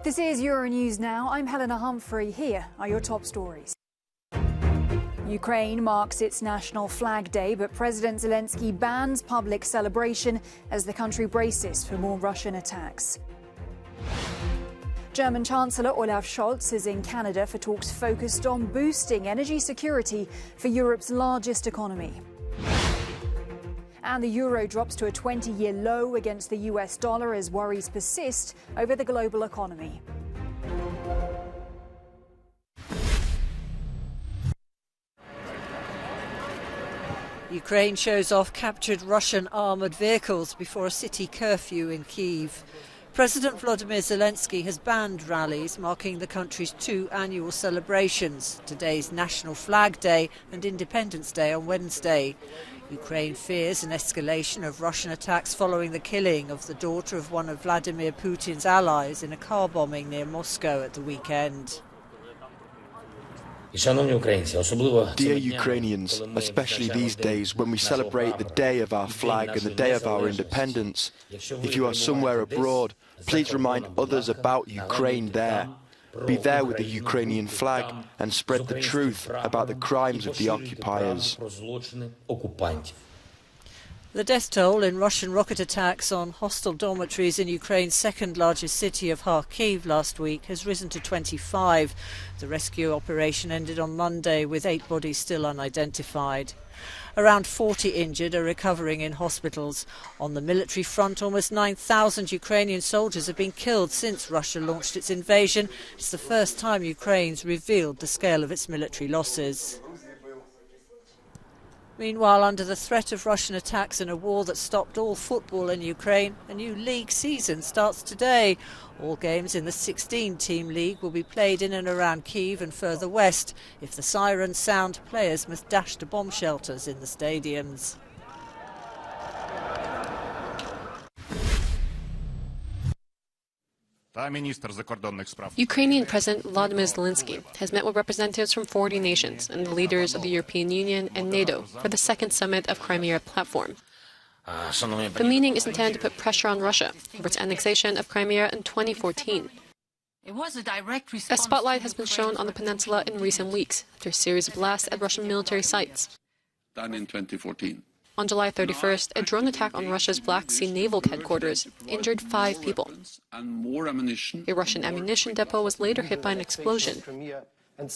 This is Euronews Now. I'm Helena Humphrey. Here are your top stories. Ukraine marks its National Flag Day, but President Zelensky bans public celebration as the country braces for more Russian attacks. German Chancellor Olaf Scholz is in Canada for talks focused on boosting energy security for Europe's largest economy. And the euro drops to a 20-year low against the US dollar as worries persist over the global economy. Ukraine shows off captured Russian armoured vehicles before a city curfew in Kyiv. President Volodymyr Zelensky has banned rallies marking the country's two annual celebrations, today's National Flag Day and Independence Day on Wednesday. Ukraine fears an escalation of Russian attacks following the killing of the daughter of one of Vladimir Putin's allies in a car bombing near Moscow at the weekend. Dear Ukrainians, especially these days when we celebrate the day of our flag and the day of our independence, if you are somewhere abroad, please remind others about Ukraine there. Be there with the Ukrainian flag and spread the truth about the crimes of the occupiers. The death toll in Russian rocket attacks on hostel dormitories in Ukraine's second largest city of Kharkiv last week has risen to 25. The rescue operation ended on Monday with 8 bodies still unidentified. Around 40 injured are recovering in hospitals. On the military front, almost 9,000 Ukrainian soldiers have been killed since Russia launched its invasion. It's the first time Ukraine's revealed the scale of its military losses. Meanwhile, under the threat of Russian attacks and a war that stopped all football in Ukraine, a new league season starts today. All games in the 16-team league will be played in and around Kyiv and further west. If the sirens sound, players must dash to bomb shelters in the stadiums. Ukrainian President Volodymyr Zelensky has met with representatives from 40 nations and the leaders of the European Union and NATO for the second summit of Crimea platform. The meeting is intended to put pressure on Russia over its annexation of Crimea in 2014. A spotlight has been shown on the peninsula in recent weeks after a series of blasts at Russian military sites. Done in 2014. On July 31st, a drone attack on Russia's Black Sea naval headquarters injured 5 people. A Russian ammunition depot was later hit by an explosion. An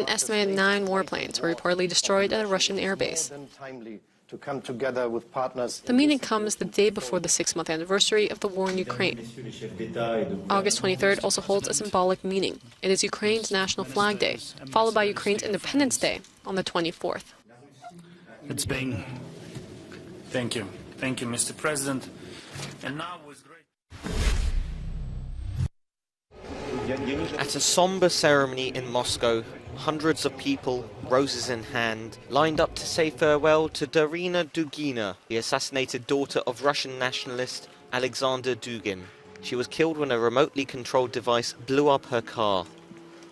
estimated 9 warplanes were reportedly destroyed at a Russian airbase. The meeting comes the day before the 6-month anniversary of the war in Ukraine. August 23rd also holds a symbolic meaning. It is Ukraine's National Flag Day, followed by Ukraine's Independence Day on the 24th. It's been. Thank you, Mr. President. And now with great. At a somber ceremony in Moscow, hundreds of people, roses in hand, lined up to say farewell to Darya Dugina, the assassinated daughter of Russian nationalist Alexander Dugin. She was killed when a remotely controlled device blew up her car.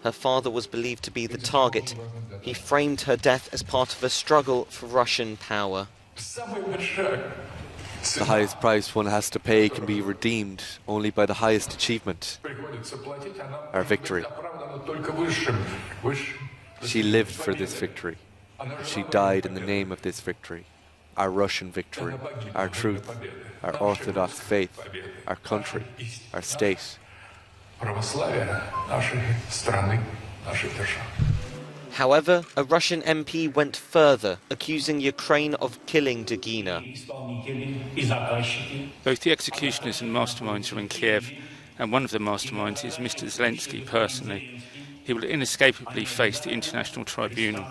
Her father was believed to be the target. He framed her death as part of a struggle for Russian power. The highest price one has to pay can be redeemed only by the highest achievement, our victory. She lived for this victory. She died in the name of this victory. Our Russian victory, our truth, our Orthodox faith, our country, our state. However, a Russian MP went further, accusing Ukraine of killing Dugina. Both the executioners and masterminds are in Kiev, and one of the masterminds is Mr. Zelensky personally. He will inescapably face the International Tribunal.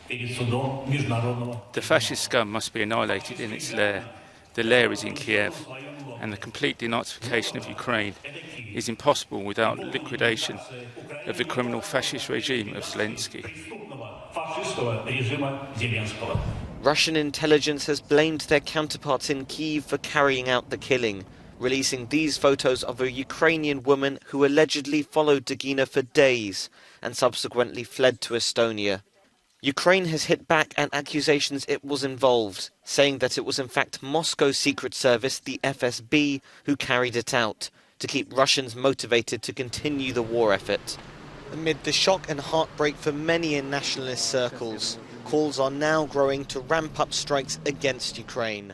The fascist scum must be annihilated in its lair. The lair is in Kiev, and the complete denazification of Ukraine is impossible without liquidation of the criminal fascist regime of Zelensky. Russian intelligence has blamed their counterparts in Kyiv for carrying out the killing, releasing these photos of a Ukrainian woman who allegedly followed Dugina for days and subsequently fled to Estonia. Ukraine has hit back at accusations it was involved, saying that it was in fact Moscow's secret service, the FSB, who carried it out. to keep Russians motivated to continue the war effort. Amid the shock and heartbreak for many in nationalist circles, calls are now growing to ramp up strikes against Ukraine.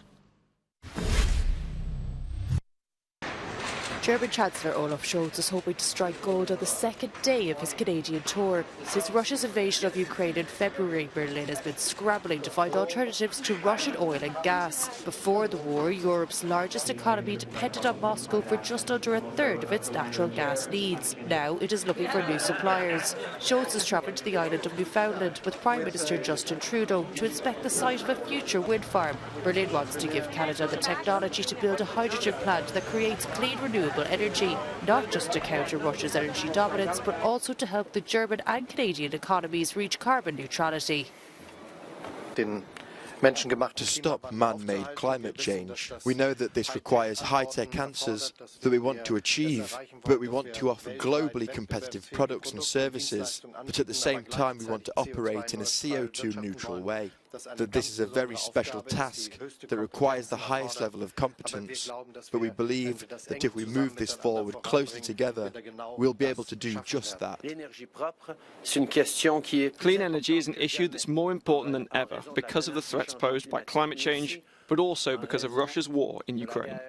German Chancellor Olaf Scholz is hoping to strike gold on the second day of his Canadian tour. Since Russia's invasion of Ukraine in February, Berlin has been scrambling to find alternatives to Russian oil and gas. Before the war, Europe's largest economy depended on Moscow for just under a third of its natural gas needs. Now it is looking for new suppliers. Scholz is travelling to the island of Newfoundland with Prime Minister Justin Trudeau to inspect the site of a future wind farm. Berlin wants to give Canada the technology to build a hydrogen plant that creates clean, renewable energy, not just to counter Russia's energy dominance, but also to help the German and Canadian economies reach carbon neutrality. To stop man-made climate change, we know that this requires high-tech answers that we want to achieve, but we want to offer globally competitive products and services, but at the same time we want to operate in a CO2-neutral way. That this is a very special task that requires the highest level of competence, but we believe that if we move this forward closely together, we'll be able to do just that. Clean energy is an issue that's more important than ever because of the threats posed by climate change, but also because of Russia's war in Ukraine.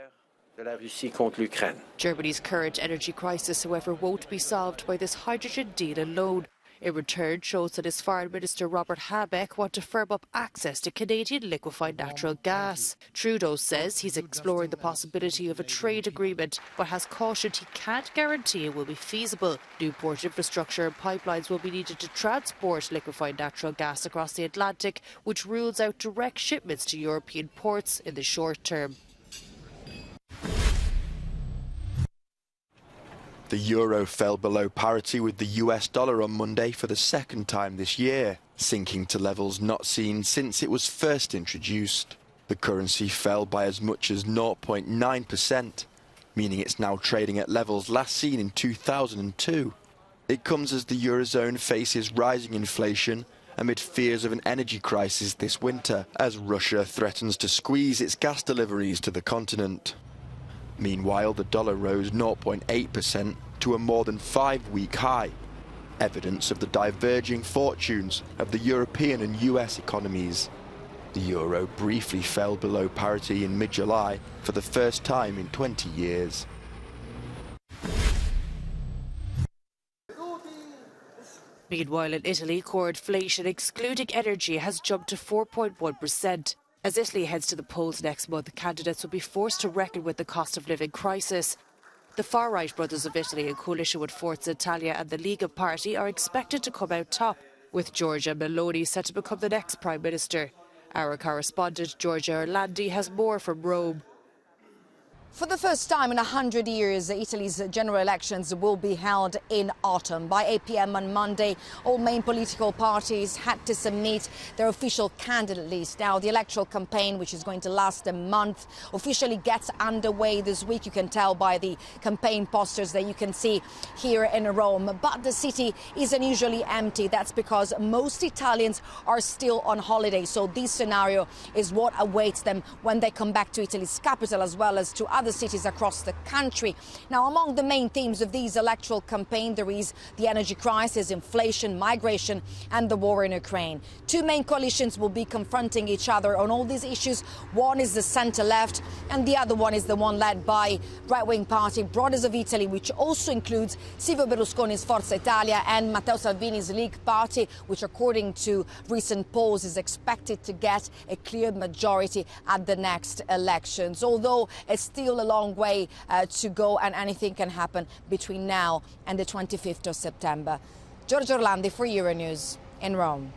Germany's current energy crisis, however, won't be solved by this hydrogen deal alone. In return, Scholz and his Foreign Minister Robert Habeck want to firm up access to Canadian liquefied natural gas. Trudeau says he's exploring the possibility of a trade agreement, but has cautioned he can't guarantee it will be feasible. New port infrastructure and pipelines will be needed to transport liquefied natural gas across the Atlantic, which rules out direct shipments to European ports in the short term. The euro fell below parity with the US dollar on Monday for the second time this year, sinking to levels not seen since it was first introduced. The currency fell by as much as 0.9%, meaning it's now trading at levels last seen in 2002. It comes as the Eurozone faces rising inflation amid fears of an energy crisis this winter, as Russia threatens to squeeze its gas deliveries to the continent. Meanwhile, the dollar rose 0.8% to a more than 5-week high, evidence of the diverging fortunes of the European and US economies. The euro briefly fell below parity in mid-July for the first time in 20 years. Meanwhile, in Italy, core inflation, excluding energy, has jumped to 4.1%. As Italy heads to the polls next month, candidates will be forced to reckon with the cost of living crisis. The far-right Brothers of Italy, in coalition with Forza Italia and the Lega Party, are expected to come out top, with Giorgia Meloni set to become the next Prime Minister. Our correspondent, Giorgia Orlandi, has more from Rome. For the first time in 100 years, Italy's general elections will be held in autumn. By 8 p.m. on Monday, all main political parties had to submit their official candidate list. Now, the electoral campaign, which is going to last a month, officially gets underway this week. You can tell by the campaign posters that you can see here in Rome. But the city is unusually empty. That's because most Italians are still on holiday. So this scenario is what awaits them when they come back to Italy's capital, as well as to other cities across the country. Now, among the main themes of this electoral campaign, there is the energy crisis, inflation, migration and the war in Ukraine. Two main coalitions will be confronting each other on all these issues. One is the centre-left and the other one is the one led by right-wing party Brothers of Italy, which also includes Silvio Berlusconi's Forza Italia and Matteo Salvini's League Party, which according to recent polls is expected to get a clear majority at the next elections. Although it's still a long way to go and anything can happen between now and the 25th of September. Giorgia Orlandi for Euronews in Rome.